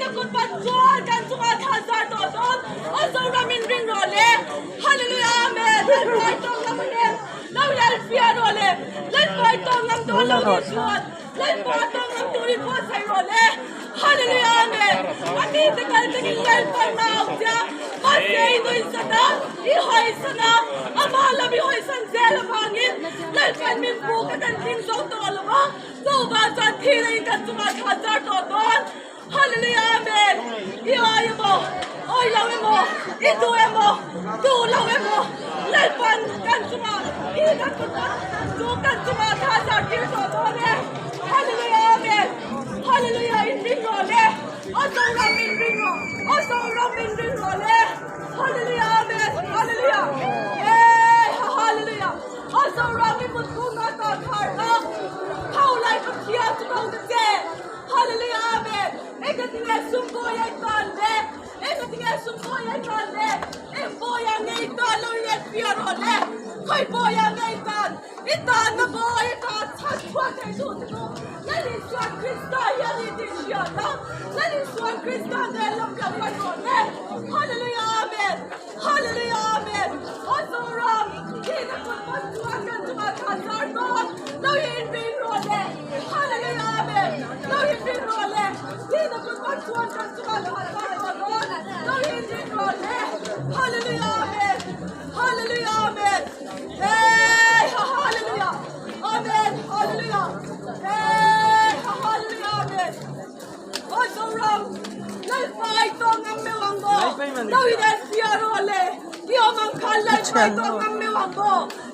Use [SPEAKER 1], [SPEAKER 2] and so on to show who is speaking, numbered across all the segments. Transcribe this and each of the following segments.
[SPEAKER 1] na kun patsuan kan sungat hazard odon. Oso ramin ring role. Hallelujah, amen. Let's fight on namin. Now let's fear role. Let's fight on nam dolo risuan. Let's fight on nam turi po say role. Hallelujah, amen. Ati tekal tekin lel par na autya. Masay do isana. Ihoy sana. Amala bi hoy san zel bangin. Let's fight min buka kan ting song to alama. So ba sa thira ikan sungat hazard odon. Hallelujah, amen. Ihoy mo. Oy lawe mo. Itu mo. Tu lawe mo. Let's fight kan sungat. Ikan sungat. Tu kan sungat hazard tir odon. Hallelujah, amen. Hallelujah, in ring role. Also ram in ring role. Also ram in ring role. Hallelujah, amen. Hallelujah. Hey, hallelujah. Also ram in mutuna ta karna. How like a tear to go the day. Hallelujah, amen. Everything is so boy I can't. Everything is so boy I can't. And boy I need to learn it fear role. Hey boy I need that. It's not the boy I can't touch what I do. Let it swan Krista, let it swan Krista, they love your Hallelujah, amen. Hallelujah, amen. Also, Ram, Tina put one to my concert, God. Now you're in being role. Hallelujah, amen. Now you're in being role. Tina put one to my concert, God. Now you're in being role. Hallelujah, amen. Hallelujah, amen. Hey, hallelujah. Amen. Hallelujah. Hey, hallelujah, amen. Also, Ram, let's fight on the Milango. Now you don't fear ole. You man call let's fight on the Milango.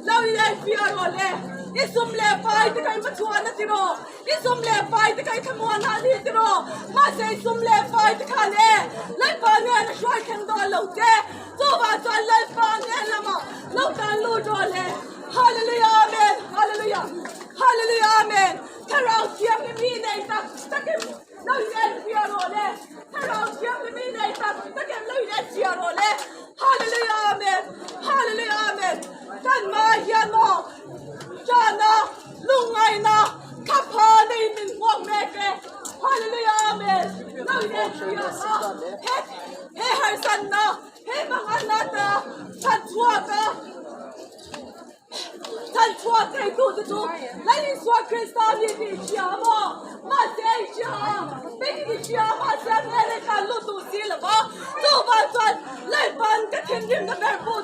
[SPEAKER 1] Now you don't fear ole. Isumle fight kay matuana tiro. Isumle fight kay kamuana tiro. Mase isumle fight kale. Let's fight na shwai kan dolote. So ba sa let's fight na lama. Lautan ludole. Hallelujah, amen. Hallelujah. Hallelujah, amen. Around here, me they stuck him. No, you didn't fear all that. Around here, me they stuck him. No, you didn't fear all that. Hallelujah, amen. Hallelujah, amen. Tan ma yano. Jana, lungaina, kapane min wameke. Hallelujah, amen. No, you didn't fear all. Hey, her son na. Hey, manganata. Tatwaka. Tantua kay tudo. Lali sua Krista di chiamo. Ma sei chiamo. Bigi chiamo sa America lutu silva. Tu va sa. Lei ban ka tindim na verbo.